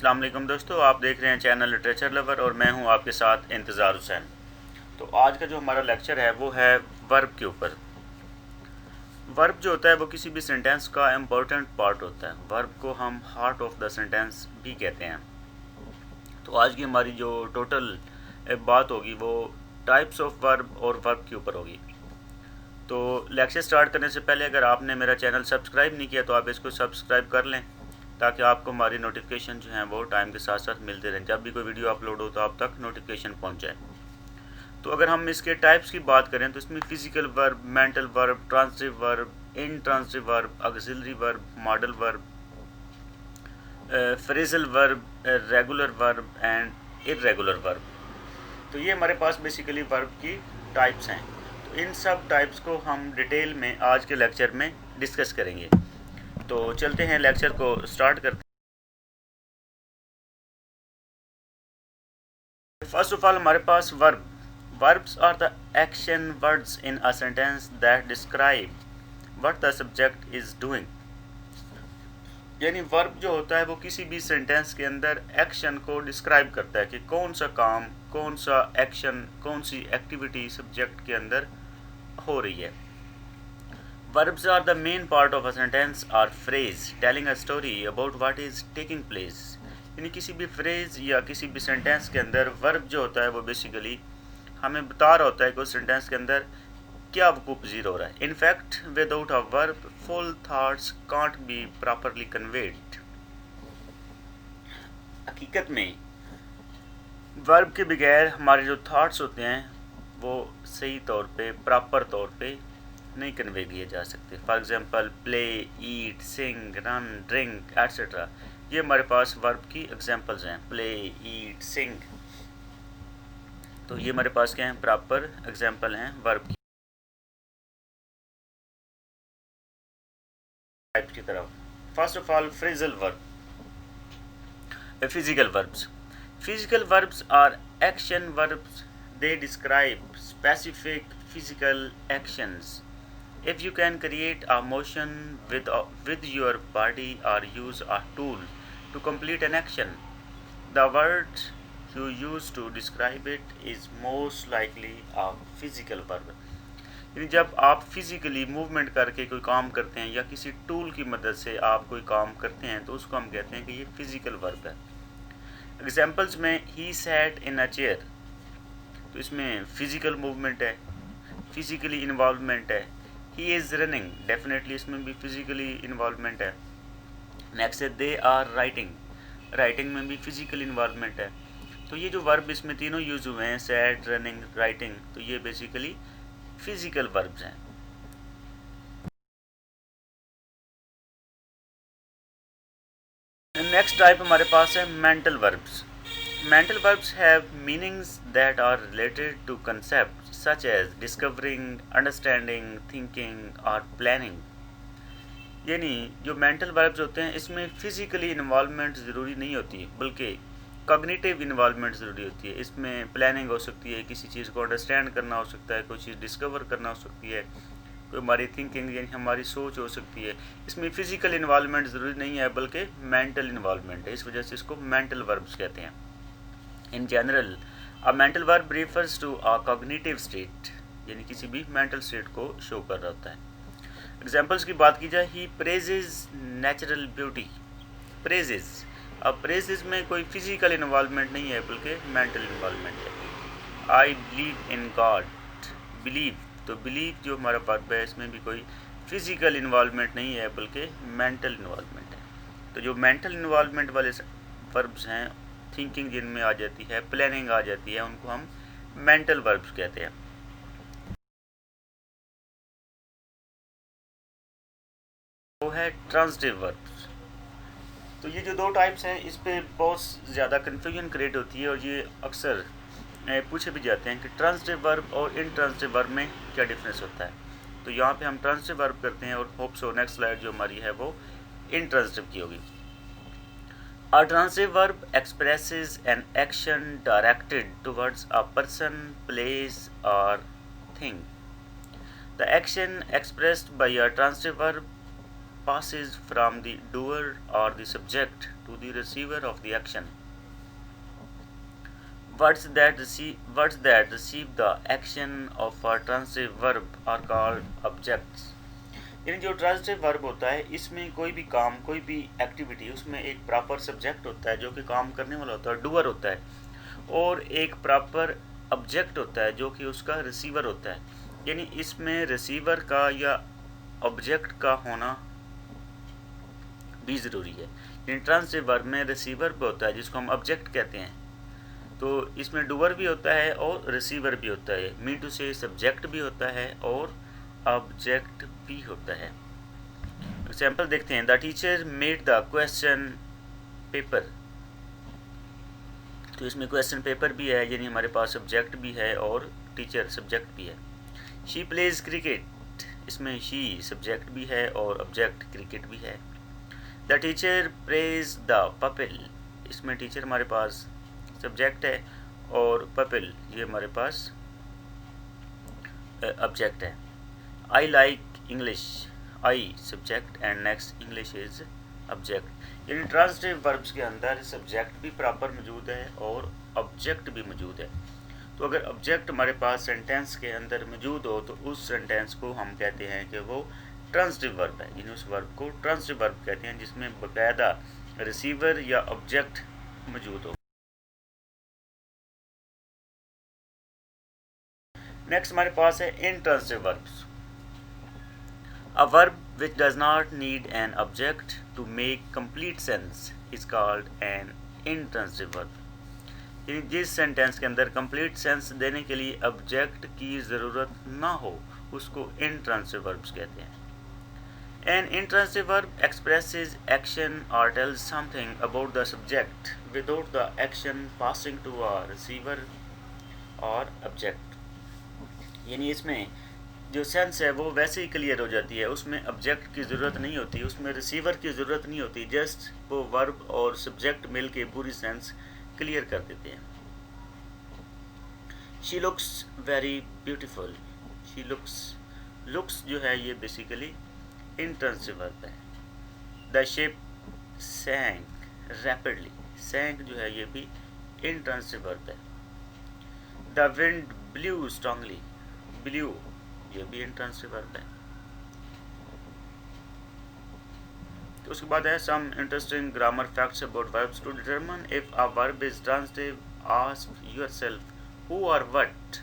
अस्सलाम वालेकुम दोस्तों, आप देख रहे हैं चैनल लिटरेचर लवर और मैं हूं आपके साथ इंतज़ार हुसैन। तो आज का जो हमारा लेक्चर है वो है वर्ब के ऊपर। वर्ब जो होता है वो किसी भी सेंटेंस का इम्पोर्टेंट पार्ट होता है। वर्ब को हम हार्ट ऑफ द सेंटेंस भी कहते हैं। तो आज की हमारी जो टोटल बात होगी वो टाइप्स ऑफ वर्ब और वर्ब के ऊपर होगी। तो लेक्चर स्टार्ट करने से पहले अगर आपने मेरा चैनल सब्सक्राइब नहीं किया तो आप इसको सब्सक्राइब कर लें, ताकि आपको हमारी नोटिफिकेशन जो हैं वो टाइम के साथ साथ मिलते रहें। जब भी कोई वीडियो अपलोड हो तो आप तक नोटिफिकेशन पहुंच जाए। तो अगर हम इसके टाइप्स की बात करें तो इसमें physical verb, mental verb, transitive verb, intransitive verb, auxiliary verb, modal verb, phrasal verb, regular verb and irregular verb. तो ये हमारे पास बेसिकली वर्ब की टाइप्स हैं। तो इन सब टाइप्स को हम डिटेल में आज के लेक्चर में डिस्कस करेंगे। तो चलते हैं लेक्चर को स्टार्ट करते हैं। फर्स्ट ऑफ ऑल हमारे पास verb. Verbs are the action words in a sentence that describe what the subject is doing. यानी वर्ब जो होता है वो किसी भी सेंटेंस के अंदर एक्शन को डिस्क्राइब करता है कि कौन सा काम, कौन सा एक्शन, कौन सी एक्टिविटी सब्जेक्ट के अंदर हो रही है। Verbs are the main part of a sentence or phrase telling a story about what is taking place. यानी किसी भी फ्रेज या किसी भी सेंटेंस के अंदर वर्ब जो होता है वो बेसिकली हमें बता रहा होता है कि उस सेंटेंस के अंदर क्या वकूफ़ पज़ीर हो रहा है। In fact without a verb full thoughts can't be properly conveyed. हकीकत में वर्ब के बगैर हमारे जो थाट्स होते हैं वो सही तौर पे, प्रॉपर तौर पे नहीं कन्वे किए जा सकते। For example play, eat, sing, run, drink etcetera, ये हमारे पास वर्ब की एग्जांपल्स हैं। प्ले, ईट, सिंग, तो ये हमारे पास क्या हैं, प्रॉपर एग्जांपल हैं वर्ब की टाइप की तरफ। First of all phrasal verb, physical verbs. Physical verbs are action verbs, they describe specific physical actions. If you can create a motion with your body or use a tool to complete an action, the word you use to describe it is most likely a physical verb. यानी जब आप physically movement करके कोई काम करते हैं या किसी टूल की मदद से आप कोई काम करते हैं तो उसको हम कहते हैं कि ये फिजिकल वर्ब है। एग्जाम्पल्स में he sat in a chair, तो इसमें फिजिकल मूवमेंट है, फिजिकली इन्वॉल्वमेंट है। ही इज़ रनिंग, डेफिनेटली इसमें भी फिजिकली इन्वॉल्वमेंट है। नेक्स्ट है दे आर राइटिंग, राइटिंग में भी फिजिकल इन्वॉल्वमेंट है। तो ये जो वर्ब इसमें तीनों यूज़ हुए हैं, सैट, रनिंग, राइटिंग, तो ये बेसिकली फिजिकल वर्ब्स हैं। नेक्स्ट टाइप हमारे पास है mental verbs. Mental verbs have meanings that are related to concept such as discovering, understanding, thinking और प्लानिंग। यानी जो मेंटल वर्ब्स होते हैं इसमें फिजिकली इन्वॉल्वमेंट ज़रूरी नहीं होती, बल्कि कॉग्निटिव इन्वॉल्वमेंट ज़रूरी होती है। इसमें प्लानिंग हो सकती है, किसी चीज़ को अंडरस्टैंड करना हो सकता है, कोई चीज़ डिस्कवर करना हो सकती है, कोई हमारी थिंकिंग यानी हमारी सोच हो सकती है। इसमें फिजिकल इन्वॉल्वमेंट ज़रूरी नहीं है बल्कि मेंटल इन्वॉल्वमेंट है, इस वजह से इसको मेंटल वर्ब्स कहते हैं। In general a mental verb refers to a cognitive state, यानी किसी भी मेंटल स्टेट को शो कर रहा होता है। एग्जाम्पल्स की बात की जाए, ही प्रेजेज नेचुरल ब्यूटी, प्रेजेज, अब प्रेजेज में कोई फिजिकल इन्वॉल्वमेंट नहीं है बल्कि मेंटल इन्वॉल्वमेंट है। I believe in God, believe, तो बिलीव जो हमारा वर्ब है इसमें भी कोई फिजिकल इन्वॉल्वमेंट नहीं है बल्कि मेंटल इन्वॉल्वमेंट है। तो जो मेंटल इन्वॉल्वमेंट वाले वर्ब्स हैं, थिंकिंग जिनमें आ जाती है, प्लानिंग आ जाती है, उनको हम मेंटल वर्ब्स कहते हैं। वो है ट्रांजिटिव वर्ब्स। तो ये जो दो टाइप्स हैं इस पे बहुत ज़्यादा कन्फ्यूजन क्रिएट होती है और ये अक्सर पूछे भी जाते हैं कि ट्रांजिटिव वर्ब और इनट्रांजिटिव वर्ब में क्या डिफरेंस होता है। तो यहाँ पे हम ट्रांजिटिव वर्ब करते हैं और होप सो नेक्स्ट स्लाइड जो हमारी है वो इनट्रांजिटिव की होगी। A transitive verb expresses an action directed towards a person, place or thing. The action expressed by a transitive verb passes from the doer or the subject to the receiver of the action. Words that receive the action of a transitive verb are called objects. यानी जो transitive verb होता है इसमें कोई भी काम, कोई भी एक्टिविटी, उसमें एक प्रॉपर सब्जेक्ट होता है जो कि काम करने वाला होता है, डूअर होता है, और एक प्रॉपर ऑब्जेक्ट होता है जो कि उसका रिसीवर होता है। यानी इसमें रिसीवर का या ऑब्जेक्ट का होना भी ज़रूरी है। यानी ट्रांजिटिव वर्ब में रिसीवर भी होता है जिसको हम ऑब्जेक्ट कहते हैं, तो इसमें डूअर भी होता है और रिसीवर भी होता है। मीन टू से सब्जेक्ट भी होता है और ऑब्जेक्ट भी होता है। एग्जाम्पल देखते हैं। The teacher made the question paper, तो इसमें क्वेश्चन पेपर भी है, यानी हमारे पास सब्जेक्ट भी है और टीचर सब्जेक्ट भी है। शी प्लेज क्रिकेट, इसमें शी सब्जेक्ट भी है और ऑब्जेक्ट क्रिकेट भी है। The teacher praise the pupil, इसमें टीचर हमारे पास सब्जेक्ट है और पपिल ये हमारे पास ऑब्जेक्ट है। I like English, I subject and next English is object. यानी ट्रांजिटिव वर्ब्स के अंदर सब्जेक्ट भी प्रॉपर मौजूद है और ऑब्जेक्ट भी मौजूद है। तो अगर ऑब्जेक्ट हमारे पास सेंटेंस के अंदर मौजूद हो तो उस सेंटेंस को हम कहते हैं कि वो ट्रांजिटिव वर्ब है। यानी उस वर्ब को ट्रांजिटिव वर्ब कहते हैं जिसमें बाकायदा रिसीवर या ऑब्जेक्ट मौजूद हो। नेक्स्ट हमारे पास है intransitive verbs. A verb which does not need an object to make complete sense is called an intransitive verb. यानी जिस सेंटेंस के अंदर कंप्लीट सेंस देने के लिए ऑब्जेक्ट की ज़रूरत ना हो उसको इंट्रांसिटिव वर्ब्स कहते हैं। An intransitive verb expresses action or tells something about the subject without the action passing to a receiver or object. यानी इसमें जो सेंस है वो वैसे ही क्लियर हो जाती है, उसमें ऑब्जेक्ट की ज़रूरत नहीं होती, उसमें रिसीवर की ज़रूरत नहीं होती, जस्ट वो वर्ब और सब्जेक्ट मिल के पूरी सेंस क्लियर कर देते हैं। She looks very beautiful, she looks जो है ये बेसिकली इंट्रांजिटिव वर्ब है। The ship sank rapidly, sank जो है ये भी इंट्रांजिटिव वर्ब है। The wind blew strongly, blew ये भी इंट्रांजिटिव वर्ब है। तो उसके बाद है some interesting grammar facts about verbs. To determine if a verb is transitive ask yourself who और what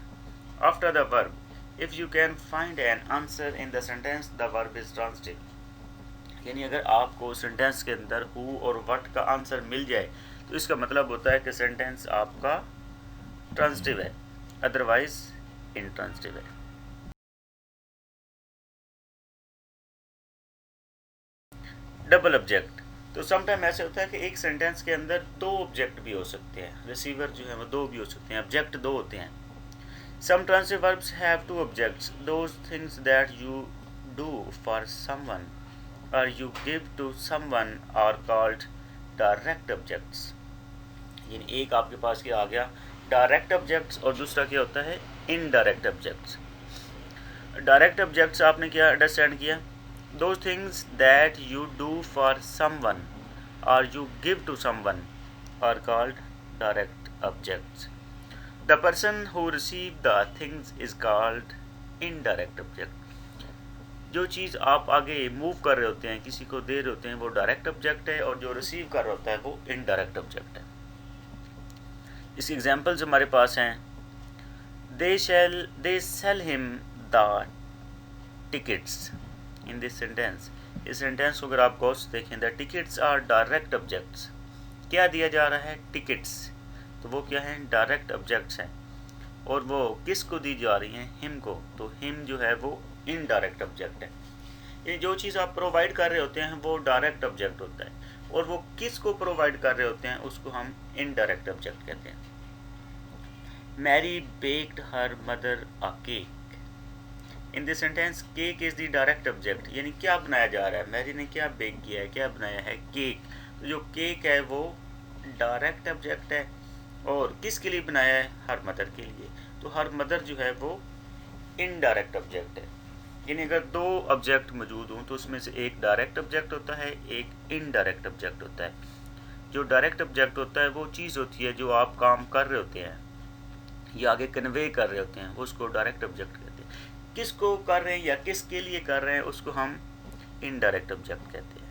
after the verb. If you can find an answer in the sentence the verb is transitive. यानी अगर आपको sentence के अंदर who और what का answer मिल जाए तो इसका मतलब होता है कि सेंटेंस आपका ट्रांजिटिव है, अदरवाइज इंट्रांजिटिव है। डबल ऑब्जेक्ट, तो समटाइम ऐसे होता है कि एक सेंटेंस के अंदर दो ऑब्जेक्ट भी हो सकते हैं, रिसीवर जो है वो दो भी हो सकते हैं, ऑब्जेक्ट दो होते हैं। Some transitive verbs have two objects, those things that you do for someone और you give to someone are called direct objects. यानी एक आपके पास क्या आ गया डायरेक्ट ऑब्जेक्ट्स और दूसरा क्या होता है इनडायरेक्ट ऑब्जेक्ट्स। डायरेक्ट ऑब्जेक्ट्स आपने क्या अंडरस्टैंड किया, those things that you do for someone or you give to someone are called direct objects. The person who received the things is called indirect object. जो चीज़ आप आगे move कर रहे होते हैं, किसी को दे रहे होते हैं, वो डायरेक्ट ऑब्जेक्ट है और जो रिसीव कर रहा होता है वो इनडायरेक्ट ऑब्जेक्ट है। इसकी एग्जांपल्स हमारे पास हैं। they sell him the tickets in this sentence। इस सेंटेंस को अगर आप गौर से देखें, the tickets are direct objects. क्या दिया जा रहा है टिकट्स, तो वो क्या है डायरेक्ट ऑब्जेक्ट्स हैं और वो किस को दी जा रही हैं हिम को, तो हिम जो है वो इनडायरेक्ट ऑब्जेक्ट है। ये जो चीज़ आप प्रोवाइड कर रहे होते हैं वो डायरेक्ट ऑब्जेक्ट होता है और वो किस को प्रोवाइड कर रहे होते हैं उसको हम इनडायरेक्ट ऑब्जेक्ट कहते हैं। Mary baked her mother a cake. In this sentence cake is the direct object, यानी क्या बनाया जा रहा है, मैरी ने क्या बेक किया है, क्या बनाया है केक। तो जो केक है वो डायरेक्ट ऑब्जेक्ट है और किसके लिए बनाया है हर मदर के लिए, तो हर मदर जो है वो इनडायरेक्ट ऑब्जेक्ट है। यानी अगर दो ऑब्जेक्ट मौजूद हों तो उसमें से एक डायरेक्ट ऑब्जेक्ट होता है, एक इनडायरेक्ट ऑब्जेक्ट होता है। जो डायरेक्ट ऑब्जेक्ट होता है वो चीज़ होती है जो आप काम कर रहे होते हैं या आगे कन्वे कर रहे होते हैं, उसको डायरेक्ट ऑब्जेक्ट कहते हैं। किसको कर रहे हैं या किसके लिए कर रहे हैं उसको हम इनडायरेक्ट ऑब्जेक्ट कहते हैं।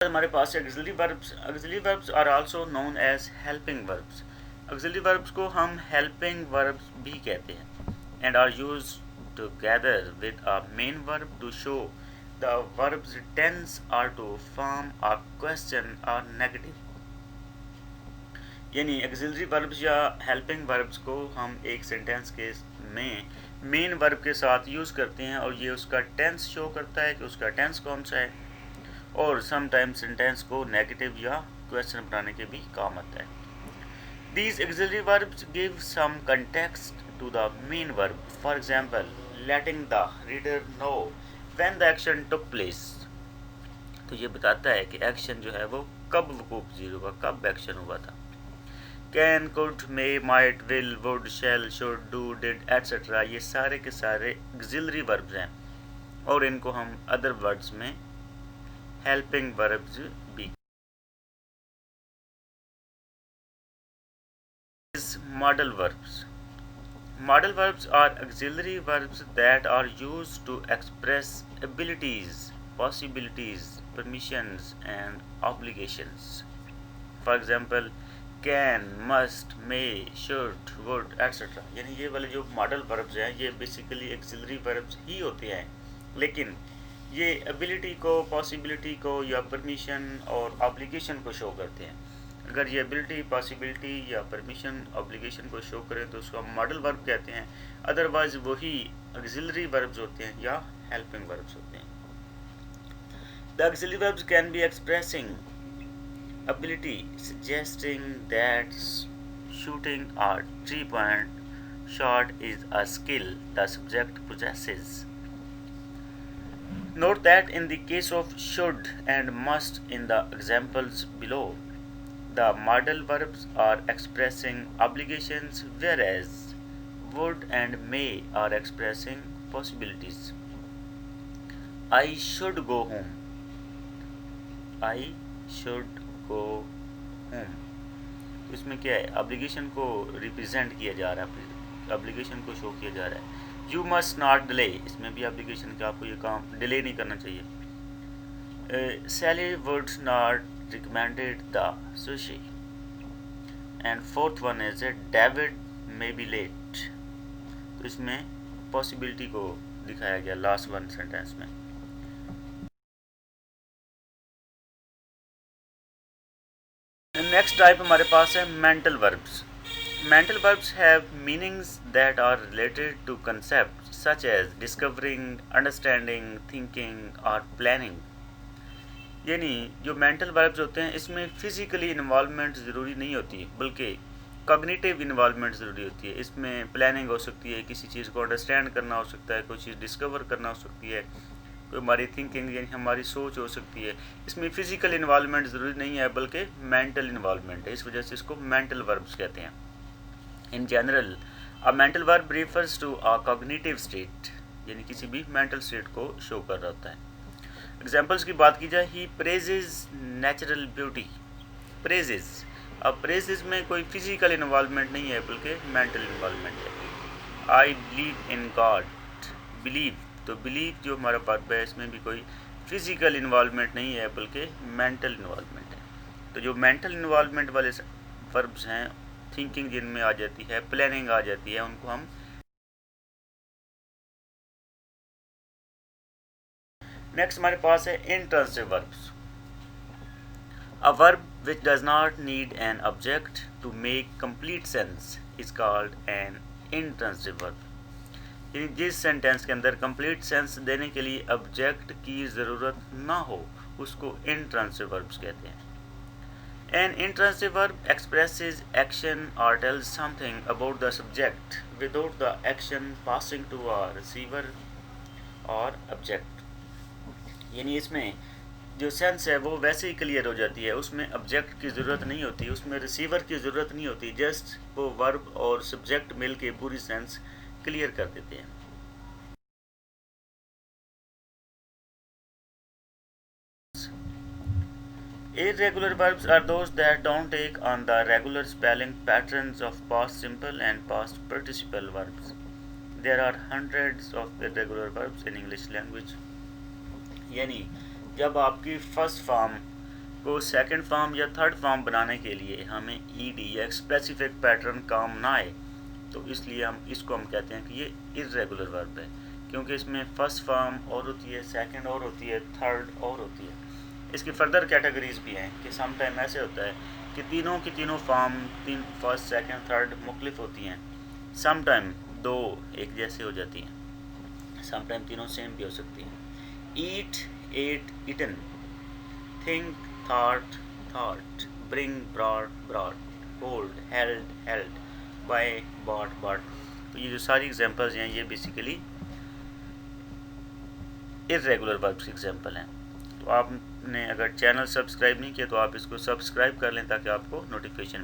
हमारे पास auxiliary verbs. Auxiliary verbs are also known as helping verbs. Auxiliary verbs को हम हेल्पिंग वर्ब्स भी कहते हैं and are used together with a main verb to show the verbs tense और टू फॉर्म अ क्वेश्चन और negative. यानी auxiliary verbs या helping verbs को हम एक सेंटेंस के में मेन वर्ब के साथ यूज़ करते हैं और ये उसका टेंस शो करता है कि उसका टेंस कौन सा है, और समटाइम्स सेंटेंस को नेगेटिव या क्वेश्चन बनाने के भी काम आता है। These auxiliary verbs give some context to the main verb. For example, letting the reader know when the action took place. तो ये बताता है कि एक्शन जो है वो कब वकूफ़ पजीर हुआ, कब एक्शन हुआ था। Can, could, may, might, will, would, shall, should, do, did, etcetera ये सारे के सारे ऑक्सिलरी वर्ब्स हैं और इनको हम अदर वर्ड्स में हेल्पिंग वर्ब्स भी। Modal verbs. Modal verbs are auxiliary verbs that are used to express abilities, possibilities, permissions, and obligations. For example, can, must, may, should, would, etc. यानी ये वाले जो मॉडल वर्ब्स हैं ये basically auxiliary verbs ही होते हैं, लेकिन ये एबिलिटी को, पॉसिबिलिटी को या परमिशन और ऑब्लिगेशन को शो करते हैं। अगर ये एबिलिटी, पॉसिबिलिटी या परमिशन, ऑब्लिगेशन को शो करें तो उसको हम मॉडल वर्ब कहते हैं, अदरवाइज वही ऑक्सिलरी वर्ब्स होते हैं या हेल्पिंग वर्ब्स होते हैं। The auxiliary verbs can be expressing ability, suggesting that shooting a 3-point shot is a skill the subject possesses. Note that in the case of should and must in the examples below, the modal verbs are expressing obligations, whereas would and may are expressing possibilities. I should go home. I should go home. तो इसमें क्या है, obligation को represent किया जा रहा है, obligation को शो किया जा रहा है। यू मस्ट नॉट डिले, इसमें भी ऑब्लिगेशन का आपको ये काम डिले नहीं करना चाहिए। Sally would not recommended the sushi, and fourth one is David may be late. तो इसमें possibility को दिखाया गया लास्ट वन सेंटेंस में। नेक्स्ट टाइप हमारे पास है mental verbs. Mental verbs have meanings that are related to concepts such as discovering, understanding, thinking or planning. यानी जो मेंटल वर्ब्स होते हैं इसमें फिज़िकली इन्वॉल्वमेंट ज़रूरी नहीं होती बल्कि कॉग्निटिव इन्वॉल्वमेंट ज़रूरी होती है। इसमें प्लानिंग हो सकती है, किसी चीज़ को अंडरस्टैंड करना हो सकता है, कोई चीज़ डिस्कवर करना हो सकती है, कोई हमारी थिंकिंग यानी हमारी सोच हो सकती है। इसमें फ़िज़िकल इन्वॉल्वमेंट ज़रूरी नहीं है बल्कि मेंटल इन्वॉल्वमेंट है, इस वजह से इसको मेंटल वर्ब्स कहते हैं। In general a mental verb refers to a cognitive state, यानी किसी भी मेंटल स्टेट को शो कर रहा होता है। एग्जाम्पल्स की बात की जाए, ही प्रेजेज नेचुरल ब्यूटी। प्रेजेज, अब प्रेजेज में कोई फिजिकल इन्वॉल्वमेंट नहीं है बल्कि मेंटल इन्वॉल्वमेंट है। I believe in God. Believe, तो बिलीव जो हमारा वर्ब है इसमें भी कोई फिजिकल इन्वॉल्वमेंट नहीं है बल्कि मेंटल इन्वॉल्वमेंट है। तो जो मेंटल इन्वॉल्वमेंट वाले वर्ब्स हैं, थिंकिंग जिनमें आ जाती है, प्लानिंग आ जाती है, उनको हम नेक्स्ट हमारे पास है intransitive verbs. A verb which does not need an object to make complete sense is called an intransitive verb. यानी जिस सेंटेंस के अंदर कंप्लीट सेंस देने के लिए ऑब्जेक्ट की ज़रूरत ना हो उसको इंट्रांसिटिव वर्ब्स कहते हैं। An intransitive verb expresses action or tells something about the subject without the action passing to a receiver or object. यानी इसमें जो सेंस है वो वैसे ही क्लियर हो जाती है, उसमें ऑब्जेक्ट की ज़रूरत नहीं होती, उसमें रिसीवर की ज़रूरत नहीं होती, जस्ट वो वर्ब और सब्जेक्ट मिल के पूरी सेंस क्लियर कर देते हैं। Irregular verbs are those that don't take on the regular spelling patterns of past simple and past participle verbs. There are hundreds of irregular verbs in English language. यानी जब आपकी first form को second form या third form बनाने के लिए हमें ED या स्पेसिफिक पैटर्न काम ना आए, तो इसलिए हम कहते हैं कि ये इरेगुलर वर्ब है, क्योंकि इसमें फर्स्ट फॉर्म और होती है, सेकंड और होती है, थर्ड और होती है। इसकी फर्दर कैटेगरीज भी हैं कि सम टाइम ऐसे होता है कि तीनों की तीनों फॉर्म फर्स्ट सेकंड थर्ड मुख्तलिफ होती हैं, सम टाइम दो एक जैसे हो जाती हैं, सम टाइम तीनों सेम भी हो सकती हैं। Eat, ate, eaten, think, thought, thought, bring, brought, brought, hold, held, held, buy, bought, bought. तो ये जो सारी एग्जांपल्स हैं ये बेसिकली इरेगुलर वर्ब्स की एग्जांपल हैं। तो आपने अगर चैनल सब्सक्राइब नहीं किया तो आप इसको सब्सक्राइब कर लें ताकि आपको नोटिफिकेशन